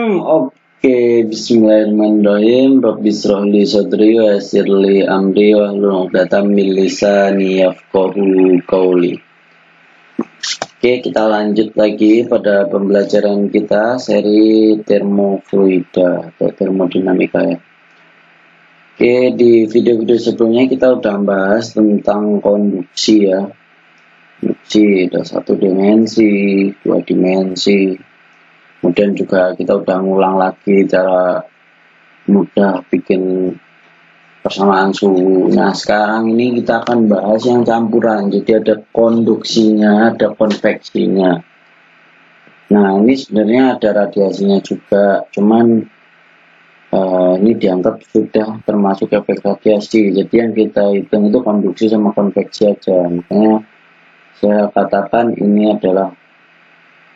Oke, bismillahirrahmanirrahim. Rabbi shrahli sadri wa yassir li amri wahlul 'uqdatam min lisani yafqahu qawli. Oke, kita lanjut lagi pada pembelajaran kita seri termofluida atau termodinamika ya. Oke, di video-video sebelumnya kita udah bahas tentang konduksi ya. Konduksi ada 1 dimensi, 2 dimensi. Kemudian juga kita udah ngulang lagi cara mudah bikin persamaan suhu. Nah, sekarang ini kita akan bahas yang campuran. Jadi ada konduksinya, ada konveksinya. Nah, ini sebenarnya ada radiasinya juga. Cuman ini dianggap sudah termasuk efek radiasi. Jadi yang kita hitung itu konduksi sama konveksi aja. Makanya saya katakan ini adalah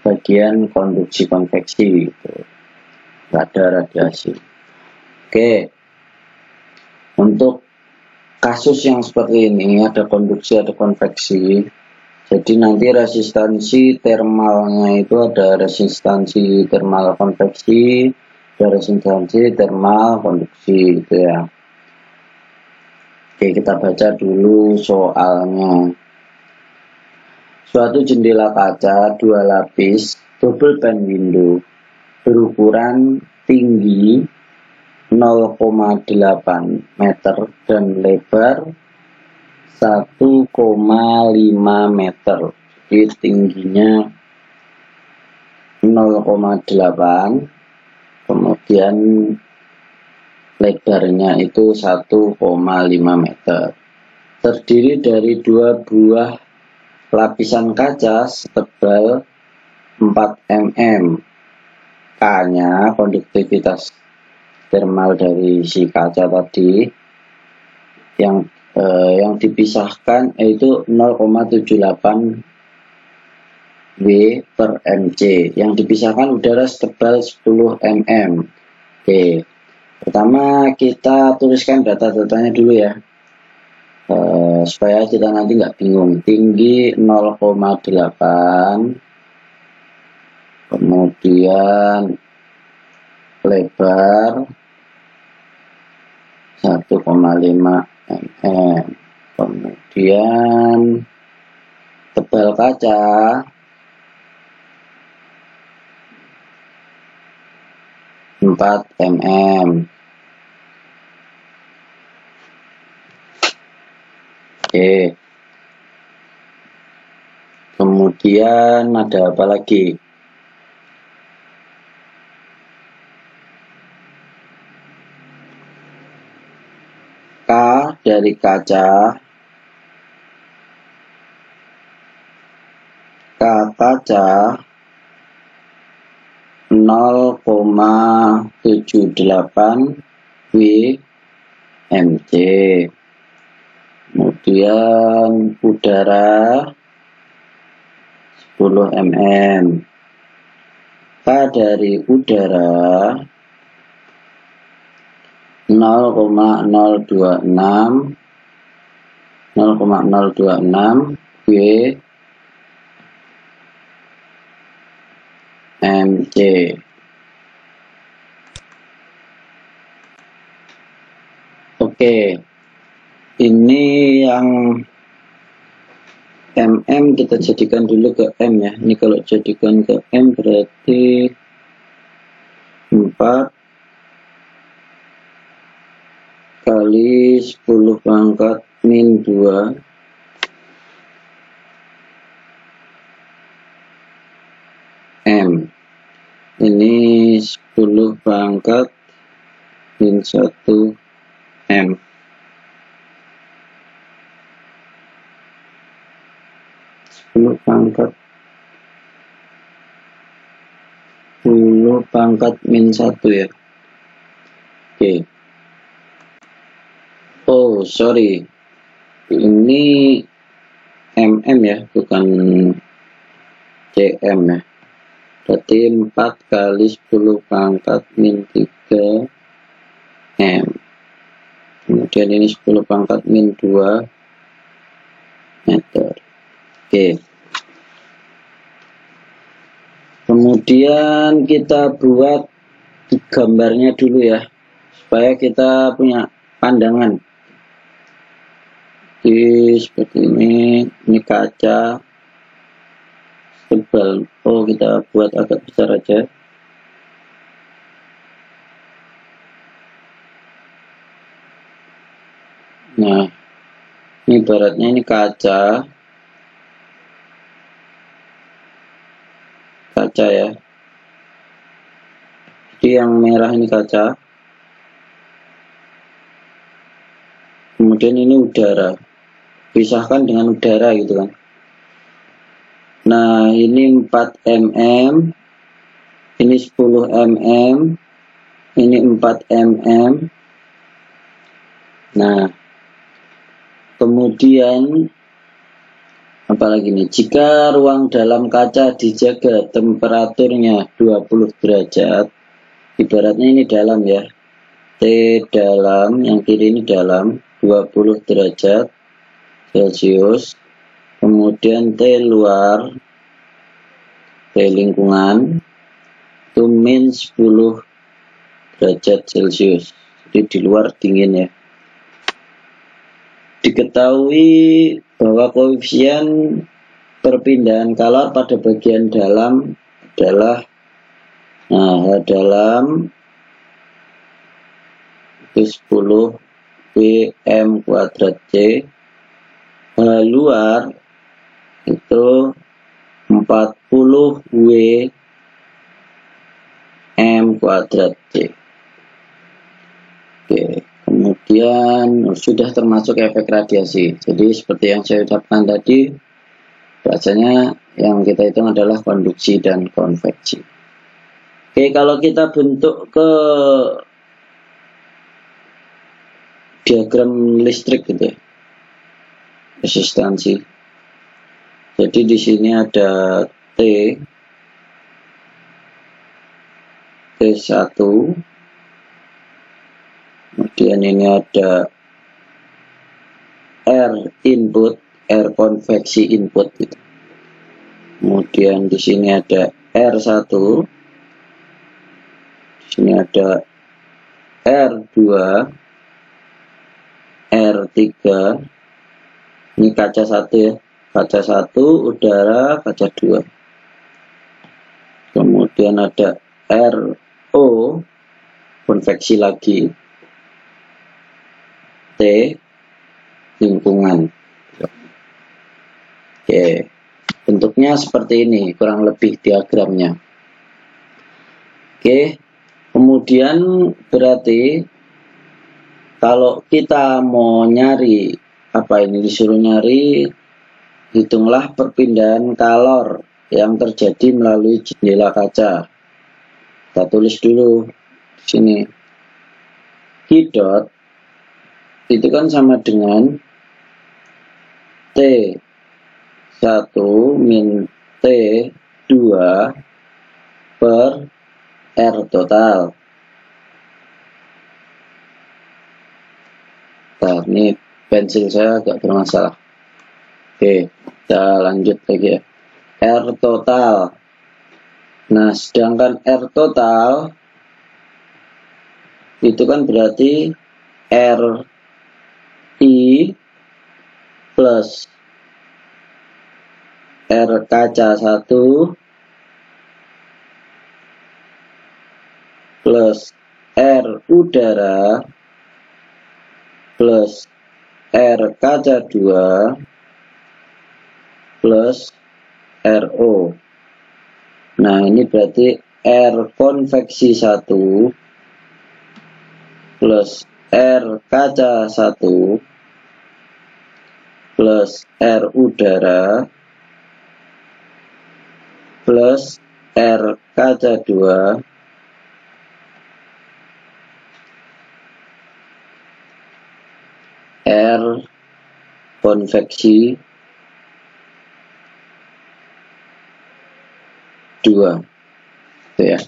bagian konduksi konveksi gitu. Nggak ada radiasi. Oke, untuk kasus yang seperti ini ada konduksi ada konveksi, jadi nanti resistansi termalnya itu ada resistansi termal konveksi, ada resistansi termal konduksi gitu ya. Oke, kita baca dulu soalnya. Suatu jendela kaca 2 lapis double pane window berukuran tinggi 0,8 meter dan lebar 1,5 meter. Jadi tingginya 0,8, kemudian lebarnya itu 1,5 meter. Terdiri dari 2 buah lapisan kaca setebal 4 mm. K-nya konduktivitas termal dari si kaca tadi yang dipisahkan yaitu 0,78 W per mc. Yang dipisahkan udara setebal 10 mm. Oke, pertama kita tuliskan data-datanya dulu ya. Supaya kita nanti nggak bingung. Tinggi 0,8, kemudian lebar 1,5 mm, kemudian tebal kaca 4 mm. Oke, kemudian ada apa lagi? K dari kaca, K kaca 0,78 W mc. Kemudian udara 10 mm. K dari udara 0,026 W mc. Oke, ini yang mm kita jadikan dulu ke m ya. Ini kalau jadikan ke m berarti 4 kali 10 pangkat min 2 M. Ini 10 pangkat min 1 M. Pangkat min 1 ya. Oke. Oh, sorry. Ini mm ya, bukan cm ya. Berarti 4 kali 10 pangkat min 3 M. Kemudian ini 10 pangkat min 2 meter. Oke. Kemudian kita buat gambarnya dulu ya, supaya kita punya pandangan. Oke, seperti ini kaca tebal. Oh, kita buat agak besar aja. Nah, ini ibaratnya ini kaca ya. Jadi yang merah ini kaca, kemudian ini udara, pisahkan dengan udara gitu kan. Nah, ini 4 mm, ini 10 mm, ini 4 mm. Nah, kemudian apalagi nih, jika ruang dalam kaca dijaga temperaturnya 20 derajat, ibaratnya ini dalam ya, T dalam, yang kiri ini dalam, 20 derajat Celcius, kemudian T luar, T lingkungan, itu min 10 derajat Celcius, jadi di luar dingin ya. Diketahui bahwa koefisien perpindahan kalor pada bagian dalam adalah H dalam itu 10 Wm kuadrat C, H luar itu 40 Wm kuadrat C. Oke, kemudian sudah termasuk efek radiasi. Jadi seperti yang saya ucapkan tadi, bahasanya yang kita hitung adalah konduksi dan konveksi. Oke, kalau kita bentuk ke diagram listrik gitu ya, resistansi. Jadi di sini ada T1, kemudian ini ada R input, R konveksi input gitu. Kemudian di sini ada R1, di sini ada R2, R3, ini kaca 1 ya, kaca 1, udara, kaca 2. Kemudian ada RO, konveksi lagi, T, lingkungan. Oke, bentuknya seperti ini, kurang lebih diagramnya. Oke, kemudian berarti kalau kita mau nyari, disuruh nyari, hitunglah perpindahan kalor yang terjadi melalui jendela kaca. Kita tulis dulu di sini. Q dot itu kan sama dengan T1 min T2 per R total. Nah, ini pensil saya agak bermasalah. Oke, kita lanjut lagi ya. R total. Nah, sedangkan R total itu kan berarti R I plus R kaca 1 plus R udara plus R kaca 2 plus RO. Nah, ini berarti R konveksi 1 plus R kaca 1 plus R udara plus R kaca 2 R konveksi 2. Itu ya.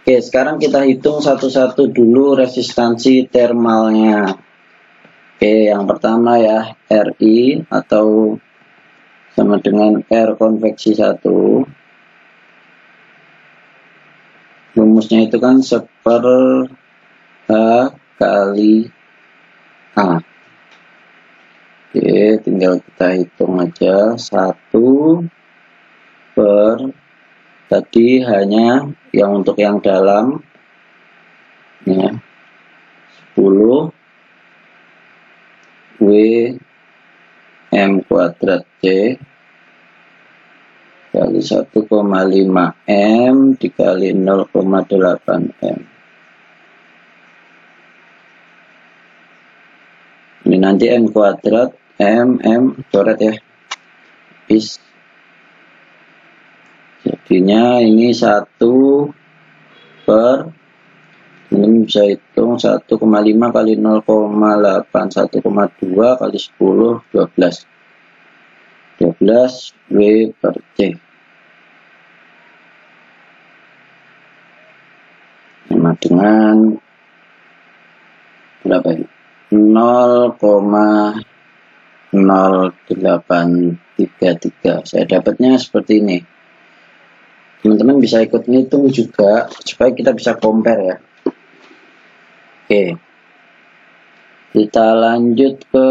Oke, sekarang kita hitung satu-satu dulu resistansi termalnya. Oke, yang pertama ya, RI atau sama dengan R konveksi 1. Rumus rumusnya itu kan 1/H kali A. Oke, tinggal kita hitung aja. 1 per, tadi hanya yang untuk yang dalam ya, 10 W M kuadrat C kali 1,5 M dikali 0,8 M. Ini nanti M kuadrat M coret ya, bis. Jadinya ini 1 per, ini bisa hitung 1,5 kali 0,8, 1,2 kali 10, 12 W per C. Sama dengan berapa ini? 0,0833. Saya dapatnya seperti ini. Teman-teman bisa ikut ngitung juga supaya kita bisa compare ya. Oke, kita lanjut ke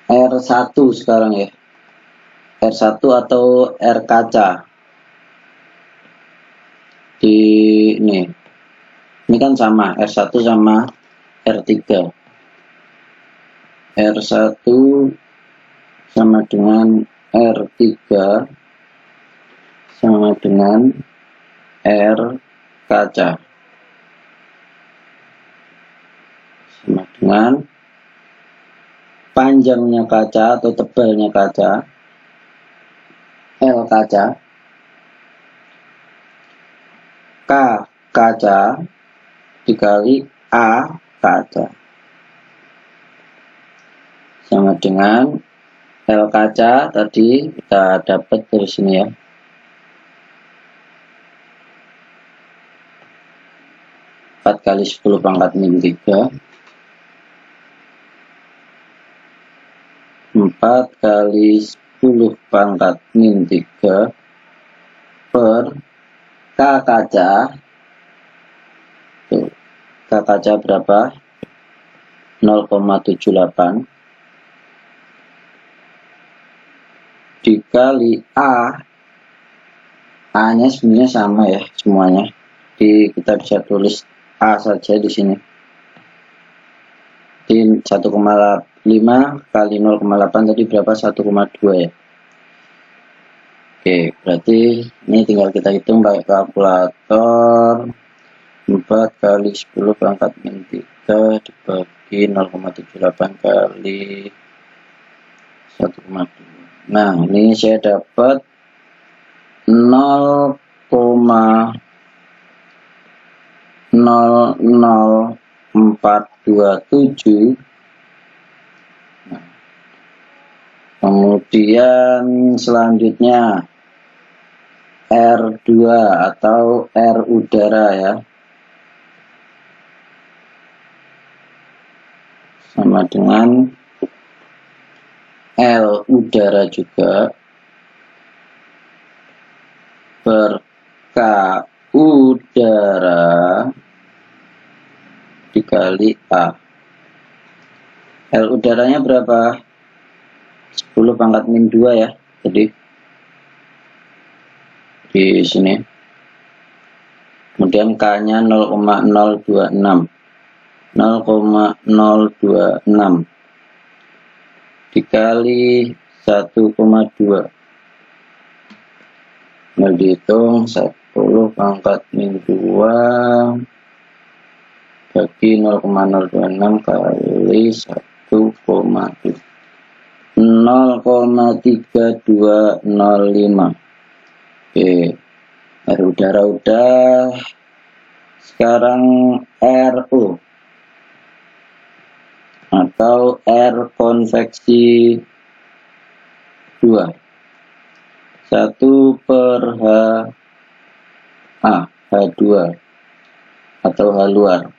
R1 sekarang ya. R1 atau R kaca. Di ini kan sama, R1 sama R3. R1 sama dengan R3 sama dengan R kaca. Sama dengan panjangnya kaca atau tebalnya kaca, L kaca, K kaca dikali A kaca. Sama dengan L kaca tadi kita dapat dari sini ya. Kali 10 pangkat min 3, 4 kali 10 pangkat min 3 per K kaca. Tuh, K kaca berapa? 0,78 dikali A. A nya sebenarnya sama ya semuanya. Kita bisa tulis A saja di sini. Di 1,5 kali 0,8 tadi berapa? 1,2 ya. Oke, berarti ini tinggal kita hitung pakai kalkulator. 4 kali 10 pangkat min 3 dibagi 0,78 kali 1,2. Nah, ini saya dapat 0,00427. Nah, kemudian selanjutnya R2 atau R udara ya, sama dengan L udara juga per K udara dikali A. L udaranya berapa? 10 pangkat min 2 ya, jadi di sini. Kemudian K-nya 0,026 dikali 1,2. Nah, dihitung 10 pangkat min 2 bagi 0,026 kali 1,2, 0,3205. Oke, R udara udah. Sekarang RO atau R konveksi 2. 1 per H2 atau H luar.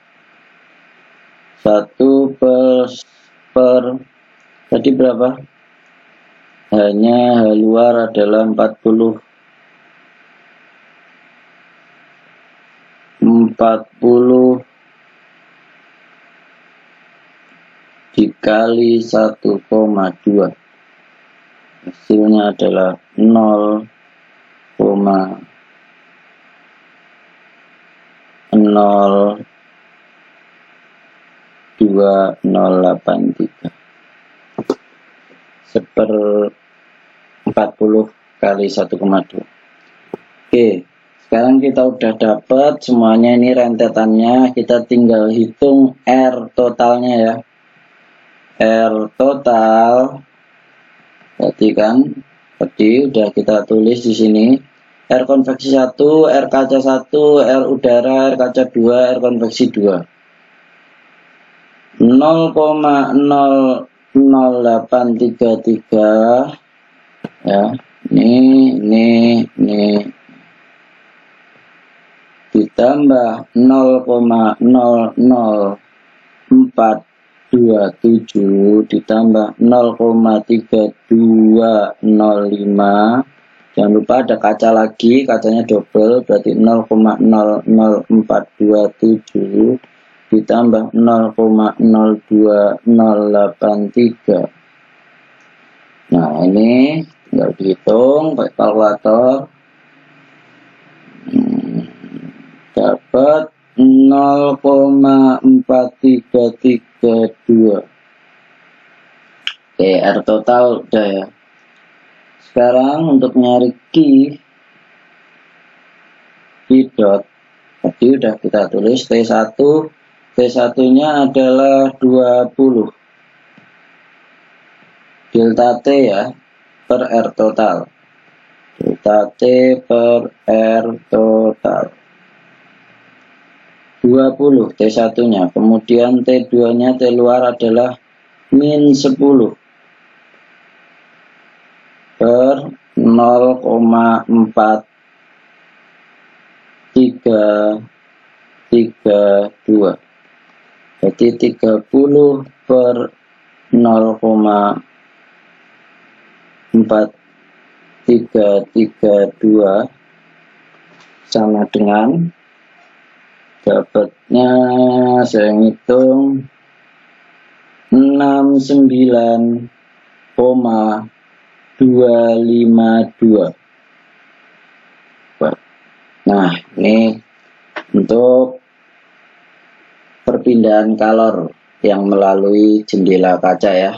1 per tadi berapa? Hanya H luar adalah 40 40 dikali 1,2, hasilnya adalah 0,02083 40 kali 1,2. Oke, sekarang kita udah dapat semuanya, ini rentetannya. Kita tinggal hitung R totalnya ya. R total berarti kan tadi udah kita tulis di sini. R konveksi 1, R kaca 1, R udara, R kaca 2, R konveksi 2. 0,00833 ya. Ini ditambah 0,00427 ditambah 0,3205. Jangan lupa ada kaca lagi, kacanya double, berarti 0,00427 ditambah 0,02083. Nah, ini tinggal dihitung pakai kalkulator. Dapat 0,4332. Oke, R total udah ya. Sekarang untuk nyari Q dot, tadi udah kita tulis T1. T1 nya adalah 20 delta T ya per R total. Delta T per R total 20 T1 nya, kemudian T2 nya T luar adalah min 10 per 0,4332, jadi 30 per 0,4332 sama dengan, dapatnya saya ngitung 69,252. Nah, ini untuk perpindahan kalor yang melalui jendela kaca ya.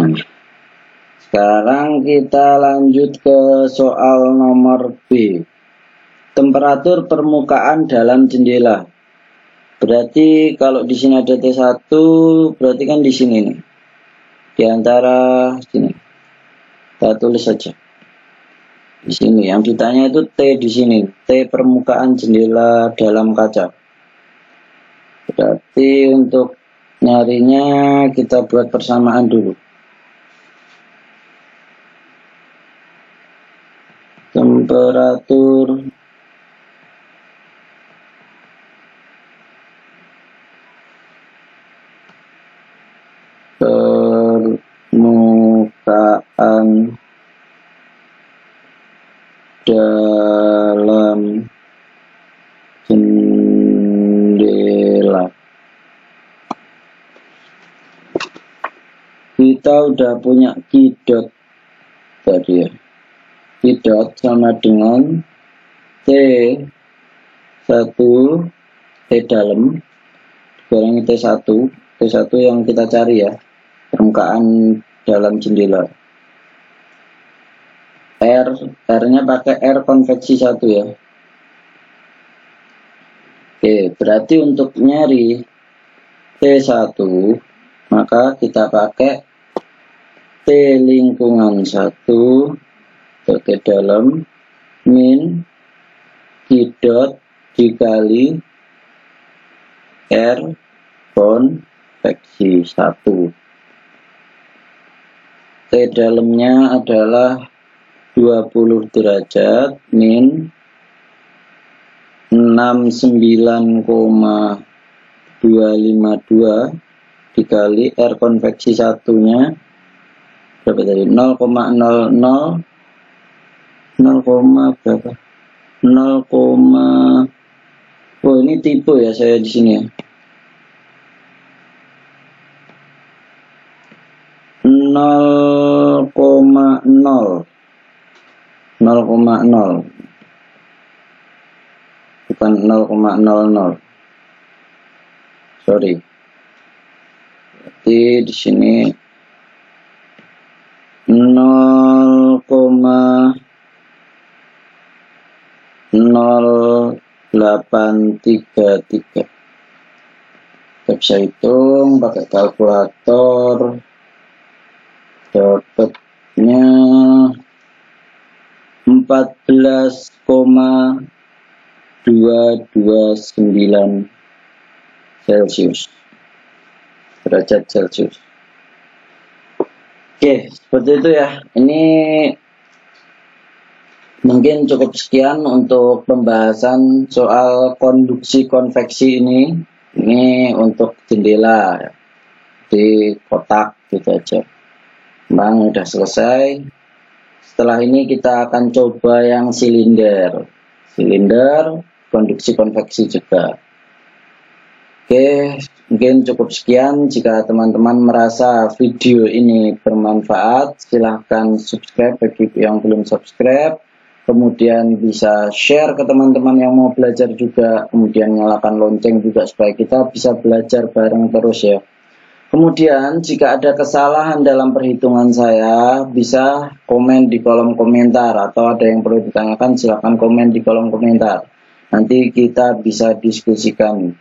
Nah, sekarang kita lanjut ke soal nomor B. Temperatur permukaan dalam jendela. Berarti kalau di sini ada T1, berarti kan di sini nih. Di antara sini. Kita tulis saja. Di sini yang ditanya itu T di sini, T permukaan jendela dalam kaca. Berarti untuk nyarinya kita buat persamaan dulu. Temperatur permukaan dalam jendela. Kita udah punya Q dot tadi ya. Q dot sama dengan T1 T dalam kurangi T1 yang kita cari ya, permukaan dalam jendela. R-nya pakai R konveksi 1 ya. Oke, berarti untuk nyari T1 maka kita pakai T lingkungan 1 atau T dalam min Q dot dikali R konveksi 1. T dalamnya adalah 20 derajat min 69,252 dikali R konveksi 1-nya berapa tadi? 0,00 berapa? 0,0 Oh, ini tipe ya saya di sini ya. 0,0 bukan 0,00, sorry. Jadi di sini 0,0833. Kita bisa hitung pakai kalkulator, dapatnya 14,229 Celcius, derajat Celcius. Oke, seperti itu ya. Ini mungkin cukup sekian untuk pembahasan soal konduksi konveksi ini. Ini untuk jendela di kotak gitu aja. Memang udah selesai. Setelah ini kita akan coba yang silinder konduksi konveksi juga. Oke, mungkin cukup sekian. Jika teman-teman merasa video ini bermanfaat, silahkan subscribe bagi yang belum subscribe. Kemudian bisa share ke teman-teman yang mau belajar juga. Kemudian nyalakan lonceng juga supaya kita bisa belajar bareng terus ya. Kemudian jika ada kesalahan dalam perhitungan saya, bisa komen di kolom komentar, atau ada yang perlu ditanyakan silahkan komen di kolom komentar. Nanti kita bisa diskusikan,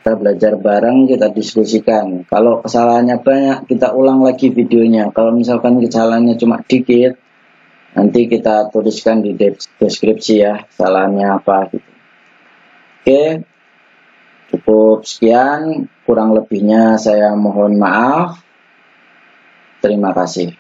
kita belajar bareng, kita diskusikan. Kalau kesalahannya banyak, kita ulang lagi videonya. Kalau misalkan kesalahannya cuma dikit, nanti kita tuliskan di deskripsi ya kesalahannya apa gitu. Oke. Cukup sekian, kurang lebihnya saya mohon maaf. Terima kasih.